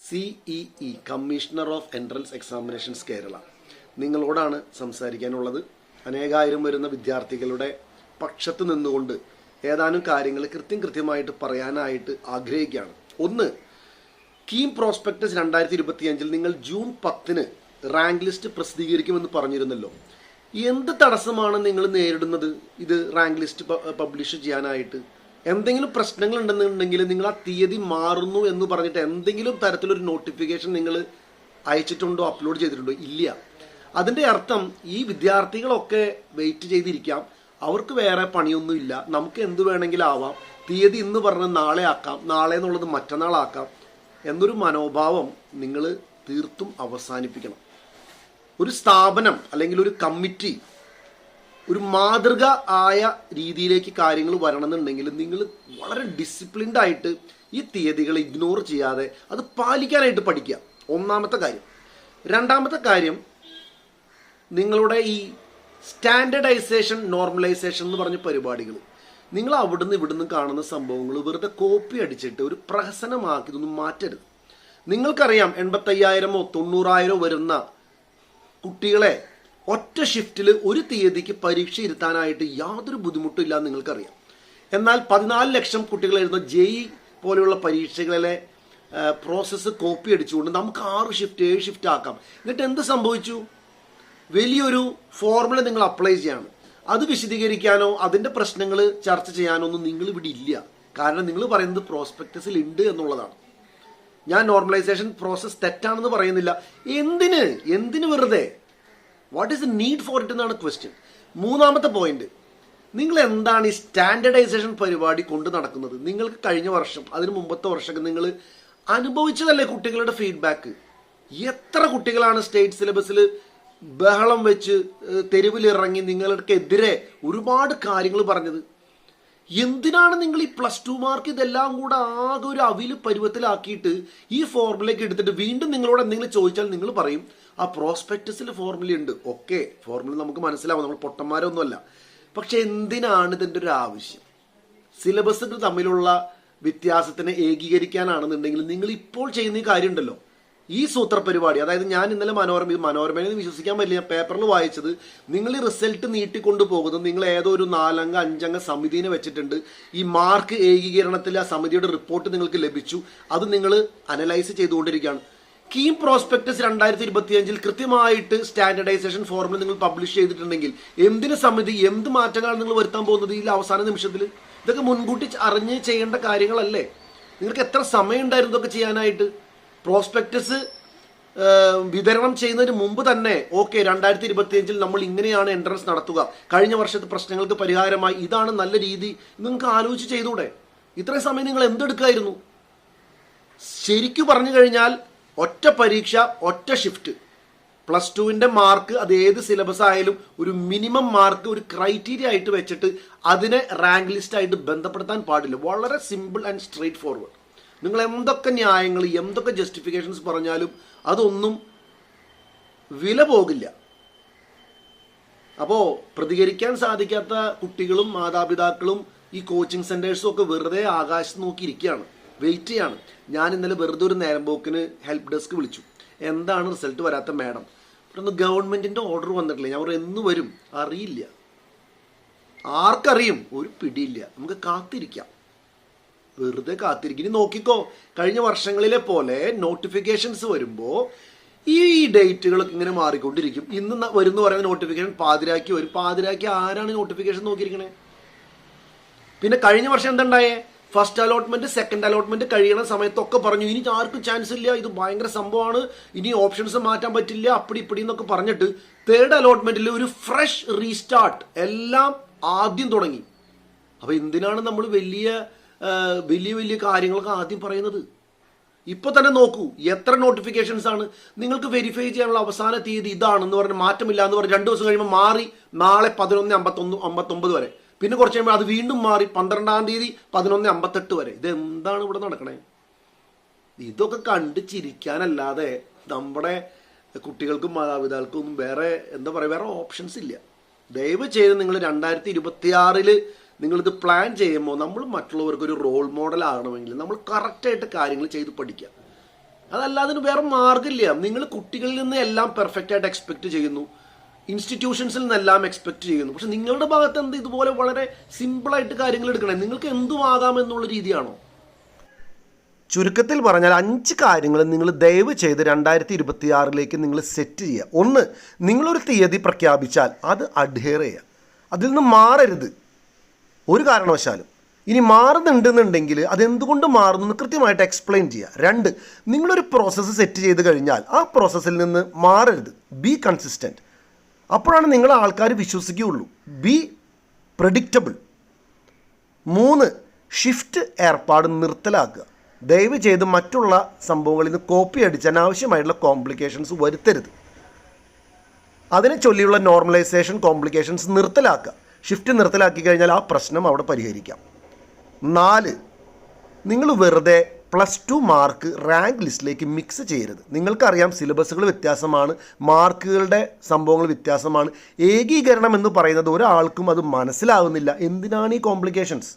CEE commissioner of entrance examinations Kerala നിങ്ങളോടാണ് സംസാരിക്കാനുള്ളത്. അനേകായിരം വരുന്ന വിദ്യാർത്ഥികളുടെ പക്ഷത്ത് നിന്നുകൊണ്ട് ഏതാനും കാര്യങ്ങൾ കൃത്യമായിട്ട് പറയാനായിട്ട് ആഗ്രഹിക്കുകയാണ്. ഒന്ന്, കീം പ്രോസ്പെക്ടസ് 2025 നിങ്ങൾ ജൂൺ 10 റാങ്ക് ലിസ്റ്റ് പ്രസിദ്ധീകരിക്കുമെന്ന് പറഞ്ഞിരുന്നല്ലോ. എന്ത് തടസ്സമാണ് നിങ്ങൾ നേരിടുന്നത് ഇത് റാങ്ക് ലിസ്റ്റ് പബ്ലിഷ് ചെയ്യാനായിട്ട്? എന്തെങ്കിലും പ്രശ്നങ്ങൾ ഉണ്ടെന്നുണ്ടെങ്കിൽ നിങ്ങൾ ആ തീയതി മാറുന്നു എന്ന് പറഞ്ഞിട്ട് എന്തെങ്കിലും തരത്തിലൊരു നോട്ടിഫിക്കേഷൻ നിങ്ങൾ അയച്ചിട്ടുണ്ടോ, അപ്ലോഡ് ചെയ്തിട്ടുണ്ടോ? ഇല്ല. അതിൻ്റെ അർത്ഥം ഈ വിദ്യാർത്ഥികളൊക്കെ വെയിറ്റ് ചെയ്തിരിക്കാം, അവർക്ക് വേറെ പണിയൊന്നുമില്ല, നമുക്ക് എന്ത് വേണമെങ്കിലും ആവാം, തീയതി ഇന്ന് പറഞ്ഞ് നാളെ ആക്കാം, നാളെ എന്നുള്ളത് മറ്റന്നാളാക്കാം എന്നൊരു മനോഭാവം നിങ്ങൾ തീർത്തും അവസാനിപ്പിക്കണം. ഒരു സ്ഥാപനം അല്ലെങ്കിൽ ഒരു കമ്മിറ്റി ഒരു മാതൃക ആയ രീതിയിലേക്ക് കാര്യങ്ങൾ വരണമെന്നുണ്ടെങ്കിൽ നിങ്ങൾ വളരെ ഡിസിപ്ലിൻഡ് ആയിട്ട് ഈ തീയതികൾ ഇഗ്നോർ ചെയ്യാതെ അത് പാലിക്കാനായിട്ട് പഠിക്കുക. ഒന്നാമത്തെ കാര്യം. രണ്ടാമത്തെ കാര്യം, നിങ്ങളുടെ ഈ സ്റ്റാൻഡേർഡൈസേഷൻ നോർമലൈസേഷൻ എന്ന് പറഞ്ഞ പരിപാടികൾ നിങ്ങൾ അവിടുന്ന് ഇവിടുന്ന് കാണുന്ന സംഭവങ്ങൾ വെറുതെ കോപ്പി അടിച്ചിട്ട് ഒരു പ്രഹസനമാക്കി ഇതൊന്നും മാറ്റരുത്. നിങ്ങൾക്കറിയാം 85,000 90,000 വരുന്ന കുട്ടികളെ ഒറ്റ ഷിഫ്റ്റിൽ ഒരു തീയതിക്ക് പരീക്ഷ ഇരുത്താനായിട്ട് യാതൊരു ബുദ്ധിമുട്ടും ഇല്ല നിങ്ങൾക്കറിയാം. എന്നാൽ 14 ലക്ഷം കുട്ടികൾ എഴുതുന്ന JEE പോലെയുള്ള പരീക്ഷകളിലെ പ്രോസസ്സ് കോപ്പി അടിച്ചുകൊണ്ട് നമുക്ക് 6 ഷിഫ്റ്റ് 7 ഷിഫ്റ്റ് ആക്കാം. എന്നിട്ട് എന്ത് സംഭവിച്ചു? വലിയൊരു ഫോർമുല നിങ്ങൾ അപ്ലൈ ചെയ്യാണ്. അത് വിശദീകരിക്കാനോ അതിൻ്റെ പ്രശ്നങ്ങൾ ചർച്ച ചെയ്യാനോ ഒന്നും നിങ്ങൾ ഇവിടെ ഇല്ല. കാരണം നിങ്ങൾ പറയുന്നത് പ്രോസ്പെക്ടസിൽ ഉണ്ട് എന്നുള്ളതാണ്. ഞാൻ നോർമലൈസേഷൻ പ്രോസസ്സ് തെറ്റാണെന്ന് പറയുന്നില്ല. എന്തിന് വെറുതെ? What is the need for it എന്നാണ് ക്വസ്റ്റ്യൻ. മൂന്നാമത്തെ പോയിന്റ്, നിങ്ങൾ എന്താണ് ഈ സ്റ്റാൻഡേർഡൈസേഷൻ പരിപാടി കൊണ്ട് നടക്കുന്നത്? നിങ്ങൾക്ക് കഴിഞ്ഞ വർഷം അതിന് മുമ്പത്തെ വർഷമൊക്കെ നിങ്ങൾ അനുഭവിച്ചതല്ലേ കുട്ടികളുടെ ഫീഡ്ബാക്ക്? എത്ര കുട്ടികളാണ് സ്റ്റേറ്റ് സിലബസിൽ ബഹളം വെച്ച് തെരുവിലിറങ്ങി നിങ്ങൾക്കെതിരെ ഒരുപാട് കാര്യങ്ങൾ പറഞ്ഞത്? എന്തിനാണ് നിങ്ങൾ ഈ +2 മാർക്ക് ഇതെല്ലാം കൂടെ ആകെ ഒരു അവില് പരുവത്തിലാക്കിയിട്ട് ഈ ഫോർമുലയ്ക്ക് എടുത്തിട്ട് വീണ്ടും നിങ്ങളോട് എന്തെങ്കിലും ചോദിച്ചാൽ നിങ്ങൾ പറയും ആ പ്രോസ്പെക്ടസിൽ ഫോർമുലയുണ്ട്. ഓക്കെ, ഫോർമുല നമുക്ക് മനസ്സിലാവും, നമ്മൾ പൊട്ടന്മാരൊന്നുമല്ല. പക്ഷെ എന്തിനാണ് ഇതിൻ്റെ ഒരു ആവശ്യം? സിലബസുകൾ തമ്മിലുള്ള വ്യത്യാസത്തിനെ ഏകീകരിക്കാനാണെന്നുണ്ടെങ്കിൽ നിങ്ങൾ ഇപ്പോൾ ചെയ്യുന്ന ഈ കാര്യമുണ്ടല്ലോ, ഈ സൂത്രപരിപാടി. അതായത് ഞാൻ ഇന്നലെ മനോരമയിൽ വിശ്വസിക്കാൻ പറ്റില്ല, ഞാൻ പേപ്പറിൽ വായിച്ചത്, നിങ്ങൾ ഈ റിസൾട്ട് നീട്ടിക്കൊണ്ടു പോകുന്നത് നിങ്ങൾ ഏതോ ഒരു 4 അംഗ 5 അംഗ സമിതിനെ വെച്ചിട്ടുണ്ട്. ഈ മാർക്ക് ഏകീകരണത്തിൽ ആ സമിതിയുടെ റിപ്പോർട്ട് നിങ്ങൾക്ക് ലഭിച്ചു, അത് നിങ്ങൾ അനലൈസ് ചെയ്തുകൊണ്ടിരിക്കുകയാണ്. കീം പ്രോസ്പെക്ടസ് 2025 കൃത്യമായിട്ട് സ്റ്റാൻഡേർഡൈസേഷൻ ഫോർമുല നിങ്ങൾ പബ്ലിഷ് ചെയ്തിട്ടുണ്ടെങ്കിൽ എന്തിന് സമിതി, എന്ത് മാറ്റങ്ങളാണ് നിങ്ങൾ വരുത്താൻ പോകുന്നത് ഈ അവസാന നിമിഷത്തിൽ? ഇതൊക്കെ മുൻകൂട്ടി അറിഞ്ഞ് ചെയ്യേണ്ട കാര്യങ്ങളല്ലേ? നിങ്ങൾക്ക് എത്ര സമയം ഉണ്ടായിരുന്നു ഇതൊക്കെ ചെയ്യാനായിട്ട്? പ്രോസ്പെക്ടസ് വിതരണം ചെയ്യുന്നതിന് മുമ്പ് തന്നെ ഓക്കെ 2025 നമ്മൾ ഇങ്ങനെയാണ് എൻട്രൻസ് നടത്തുക, കഴിഞ്ഞ വർഷത്തെ പ്രശ്നങ്ങൾക്ക് പരിഹാരമായി ഇതാണ് നല്ല രീതി, നിങ്ങൾക്ക് ആലോചിച്ച് ചെയ്തൂടെ? ഇത്രയും സമയം നിങ്ങൾ എന്തെടുക്കായിരുന്നു? ശരിക്കും പറഞ്ഞു കഴിഞ്ഞാൽ ഒറ്റ പരീക്ഷ ഒറ്റ ഷിഫ്റ്റ്, +2ന്റെ മാർക്ക് അത് ഏത് സിലബസ് ആയാലും ഒരു മിനിമം മാർക്ക് ഒരു ക്രൈറ്റീരിയ ആയിട്ട് വെച്ചിട്ട് അതിനെ റാങ്ക് ലിസ്റ്റ് ആയിട്ട് ബന്ധപ്പെടുത്താൻ പാടില്ല. വളരെ സിമ്പിൾ ആൻഡ് സ്ട്രെയിറ്റ് ഫോർവേഡ്. നിങ്ങൾ എന്തൊക്കെ ന്യായങ്ങൾ എന്തൊക്കെ ജസ്റ്റിഫിക്കേഷൻസ് പറഞ്ഞാലും അതൊന്നും വില പോകില്ല. അപ്പോൾ പ്രതികരിക്കാൻ സാധിക്കാത്ത കുട്ടികളും മാതാപിതാക്കളും ഈ കോച്ചിങ് സെന്റേഴ്സും ഒക്കെ വെറുതെ ആകാശത്ത് നോക്കിയിരിക്കുകയാണ്, വെയിറ്റ് ചെയ്യാണ്. ഞാൻ ഇന്നലെ വെറുതെ ഒരു നേരം പോക്കിന് ഹെൽപ്പ് ഡെസ്ക് വിളിച്ചു, എന്താണ് റിസൾട്ട് വരാത്ത മാഡം? ഒന്ന് ഗവൺമെന്റിന്റെ ഓർഡർ വന്നിട്ടില്ല. ഞാൻ പറഞ്ഞു എന്ന് വരും, അറിയില്ല. ആർക്കറിയും? ഒരു പിടിയില്ല. നമുക്ക് കാത്തിരിക്കാം, വെറുതെ കാത്തിരിക്കും. ഇനി നോക്കിക്കോ, കഴിഞ്ഞ വർഷങ്ങളിലെ പോലെ നോട്ടിഫിക്കേഷൻസ് വരുമ്പോൾ ഈ ഡേറ്റുകളൊക്കെ ഇങ്ങനെ മാറിക്കൊണ്ടിരിക്കും. ഇന്ന് വരുന്ന പറയുന്ന നോട്ടിഫിക്കേഷൻ പാതിരാക്കി വരും. പാതിരാക്കി ആരാണ് നോട്ടിഫിക്കേഷൻ നോക്കിയിരിക്കണേ? പിന്നെ കഴിഞ്ഞ വർഷം എന്തുണ്ടായേ? ഫസ്റ്റ് അലോട്ട്മെന്റ് സെക്കൻഡ് അലോട്ട്മെന്റ് കഴിയണ സമയത്തൊക്കെ പറഞ്ഞു ഇനി ആർക്കും ചാൻസ് ഇല്ല, ഇത് ഭയങ്കര സംഭവമാണ്, ഇനി ഓപ്ഷൻസ് മാറ്റാൻ പറ്റില്ല, അപ്പടി ഇപ്പടി എന്നൊക്കെ പറഞ്ഞിട്ട് തേർഡ് അലോട്ട്മെന്റിൽ ഒരു ഫ്രഷ് റീസ്റ്റാർട്ട്, എല്ലാം ആദ്യം തുടങ്ങി. അപ്പൊ എന്തിനാണ് നമ്മൾ വലിയ കാര്യങ്ങളൊക്കെ ആദ്യം പറയുന്നത്? ഇപ്പൊ തന്നെ നോക്കൂ എത്ര നോട്ടിഫിക്കേഷൻസ് ആണ്. നിങ്ങൾക്ക് വെരിഫൈ ചെയ്യാനുള്ള അവസാന തീയതി ഇതാണെന്ന് പറഞ്ഞ് മാറ്റമില്ല എന്ന് പറഞ്ഞ് 2 ദിവസം കഴിയുമ്പോൾ മാറി, നാളെ 11:59 വരെ. പിന്നെ കുറച്ച് കഴിയുമ്പോൾ അത് വീണ്ടും മാറി 12-ാം തീയതി 11:58 വരെ. ഇതെന്താണ് ഇവിടെ നടക്കണേ? ഇതൊക്കെ കണ്ട് ചിരിക്കാനല്ലാതെ നമ്മുടെ കുട്ടികൾക്കും മാതാപിതാക്കൾക്കും ഒന്നും വേറെ വേറെ ഓപ്ഷൻസ് ഇല്ല. ദയവ് ചെയ്ത് നിങ്ങൾ 2026 നിങ്ങളിത് പ്ലാൻ ചെയ്യുമ്പോൾ നമ്മൾ മറ്റുള്ളവർക്ക് ഒരു റോൾ മോഡൽ ആകണമെങ്കിൽ നമ്മൾ കറക്റ്റായിട്ട് കാര്യങ്ങൾ ചെയ്ത് പഠിക്കുക. അതല്ലാതെ വേറെ മാർഗ്ഗമില്ല. നിങ്ങൾ കുട്ടികളിൽ നിന്ന് എല്ലാം പെർഫെക്റ്റ് ആയിട്ട് എക്സ്പെക്ട് ചെയ്യുന്നു, ഇൻസ്റ്റിറ്റ്യൂഷൻസിൽ നിന്നെല്ലാം എക്സ്പെക്ട് ചെയ്യുന്നു. പക്ഷെ നിങ്ങളുടെ ഭാഗത്ത് എന്ത് ഇതുപോലെ വളരെ സിമ്പിളായിട്ട് കാര്യങ്ങൾ എടുക്കണേ? നിങ്ങൾക്ക് എന്തും ആകാമെന്നുള്ള രീതിയാണോ? ചുരുക്കത്തിൽ പറഞ്ഞാൽ 5 കാര്യങ്ങൾ നിങ്ങൾ ദയവ് ചെയ്ത് 2026 നിങ്ങൾ സെറ്റ് ചെയ്യുക. 1, നിങ്ങളൊരു തീയതി പ്രഖ്യാപിച്ചാൽ അത് അഡ്ഹെയർ ചെയ്യുക, അതിൽ നിന്ന് മാറരുത് ഒരു കാരണവശാലും. ഇനി മാറുന്നുണ്ടെന്നുണ്ടെങ്കിൽ അതെന്തുകൊണ്ട് മാറുന്നു കൃത്യമായിട്ട് എക്സ്പ്ലെയിൻ ചെയ്യുക. 2, നിങ്ങളൊരു പ്രോസസ്സ് സെറ്റ് ചെയ്ത് കഴിഞ്ഞാൽ ആ പ്രോസസ്സിൽ നിന്ന് മാറരുത്, ബി കൺസിസ്റ്റൻറ്റ്. അപ്പോഴാണ് നിങ്ങൾ ആൾക്കാർ വിശ്വസിക്കുകയുള്ളൂ. B predictable. 3, ഷിഫ്റ്റ് ഏർപ്പാട് നിർത്തലാക്കുക. ദയവ് ചെയ്ത് മറ്റുള്ള സംഭവങ്ങളിൽ നിന്ന് കോപ്പി അടിച്ച് അനാവശ്യമായിട്ടുള്ള കോംപ്ലിക്കേഷൻസ് വരുത്തരുത്. അതിനെ ചൊല്ലിയുള്ള നോർമലൈസേഷൻ കോംപ്ലിക്കേഷൻസ് നിർത്തലാക്കുക. ഷിഫ്റ്റ് നിർത്തലാക്കി കഴിഞ്ഞാൽ ആ പ്രശ്നം അവിടെ പരിഹരിക്കാം. 4, നിങ്ങൾ വെറുതെ +2 മാർക്ക് റാങ്ക് ലിസ്റ്റിലേക്ക് മിക്സ് ചെയ്യരുത്. നിങ്ങൾക്കറിയാം സിലബസുകൾ വ്യത്യാസമാണ്, മാർക്കുകളുടെ സംഭവങ്ങൾ വ്യത്യാസമാണ്. ഏകീകരണം എന്ന് പറയുന്നത് ഒരാൾക്കും അത് മനസ്സിലാവുന്നില്ല. എന്തിനാണ് ഈ കോംപ്ലിക്കേഷൻസ്?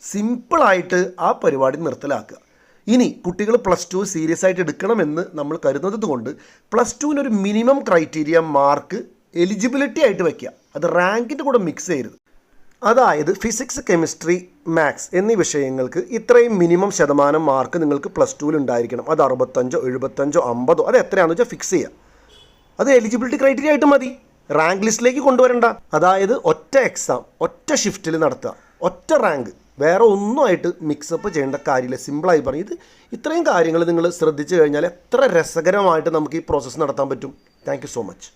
സിമ്പിളായിട്ട് ആ പരിപാടി നിർത്തലാക്കുക. ഇനി കുട്ടികൾ +2 സീരിയസ് ആയിട്ട് എടുക്കണമെന്ന് നമ്മൾ കരുതുന്നത് കൊണ്ട് +2 മിനിമം ക്രൈറ്റീരിയ മാർക്ക് എലിജിബിലിറ്റി ആയിട്ട് വയ്ക്കുക. അത് റാങ്കിൻ്റെ കൂടെ മിക്സ് ചെയ്യരുത്. അതായത് ഫിസിക്സ്, കെമിസ്ട്രി, മാത്സ് എന്നീ വിഷയങ്ങൾക്ക് ഇത്രയും മിനിമം ശതമാനം മാർക്ക് നിങ്ങൾക്ക് +2 ഉണ്ടായിരിക്കണം. അത് 65, 75, 50 അത് എത്രയാണെന്ന് വെച്ചാൽ ഫിക്സ് ചെയ്യുക. അത് എലിജിബിലിറ്റി ക്രൈറ്റീരിയ ആയിട്ട് മതി, റാങ്ക് ലിസ്റ്റിലേക്ക് കൊണ്ടുവരണ്ട. അതായത് ഒറ്റ എക്സാം ഒറ്റ ഷിഫ്റ്റിൽ നടത്തുക, ഒറ്റ റാങ്ക്, വേറെ ഒന്നുമായിട്ട് മിക്സപ്പ് ചെയ്യേണ്ട കാര്യമില്ല. സിമ്പിളായി പറഞ്ഞു. ഇത്രയും കാര്യങ്ങൾ നിങ്ങൾ ശ്രദ്ധിച്ചു കഴിഞ്ഞാൽ എത്ര രസകരമായിട്ട് നമുക്ക് ഈ പ്രോസസ്സ് നടത്താൻ പറ്റും. Thank you so much.